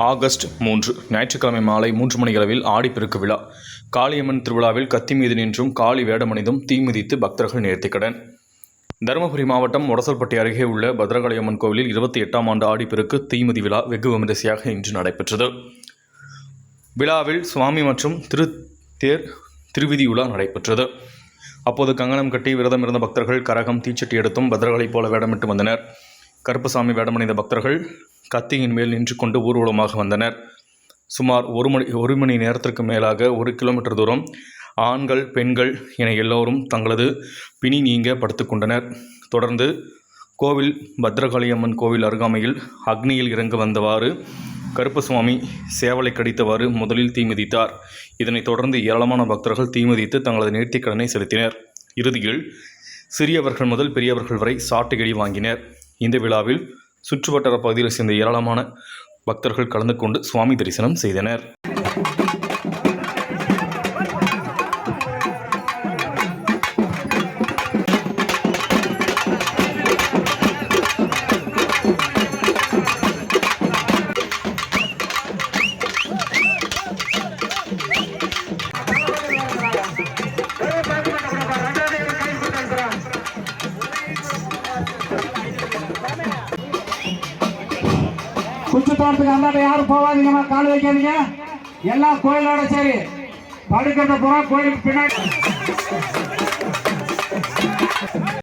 August 3 ஞாயிற்றுக்கிழமை மாலை 3 மணியளவில் ஆடிப்பெருக்கு விழா. காளியம்மன் திருவிழாவில் கத்தி மீது நின்றும் காளி வேடமணிந்தும் தீமிதித்து பக்தர்கள் நேர்த்திக்கடன். தருமபுரி மாவட்டம் ஒடசல்பட்டி அருகே உள்ள பத்ரகாளியம்மன் கோவிலில் 28ஆம் ஆண்டு ஆடிப்பெருக்கு தீமிதி விழா வெகு விமரிசையாக இன்று நடைபெற்றது. விழாவில் சுவாமி மற்றும் தேர் திருவிதி உலா நடைபெற்றது. அப்போது கங்கணம் கட்டி விரதம் இருந்த பக்தர்கள் கரகம் தீச்சட்டி எடுத்தும் பத்ரகாளி போல வேடமிட்டு வந்தனர். கருப்பசாமி வேடமணிந்த பக்தர்கள் கத்தியின் மேல் நின்று கொண்டு ஊர்வலமாக வந்தனர். சுமார் ஒரு மணி நேரத்திற்கு மேலாக 1 கிலோமீட்டர் தூரம் ஆண்கள் பெண்கள் என எல்லோரும் தங்களது பிணி நீங்க படுத்துக்கொண்டனர். தொடர்ந்து கோவில் பத்ரகாளியம்மன் கோவில் அருகாமையில் அக்னியில் இறங்க வந்தவாறு கருப்பசுவாமி சேவலை கடித்தவாறு முதலில் தீமிதித்தார். இதனைத் தொடர்ந்து ஏராளமான பக்தர்கள் தீமிதித்து தங்களது நேர்த்திக்கடனை செலுத்தினர். இறுதியில் சிறியவர்கள் முதல் பெரியவர்கள் வரை சாட்டுகிழி வாங்கினர். இந்த விழாவில் சுற்றுவட்டார பகுதியில் சேர்ந்த ஏராளமான பக்தர்கள் கலந்து கொண்டு சுவாமி தரிசனம் செய்தனர். சுற்றுத்தோட்டத்துக்கு அந்தாண்ட யாரும் போகாதீங்கம்மா, கால் வைக்காதீங்க. எல்லாம் கோயிலோட சரி, படுக்கிறத பூரா கோயிலுக்கு பின்னாடி.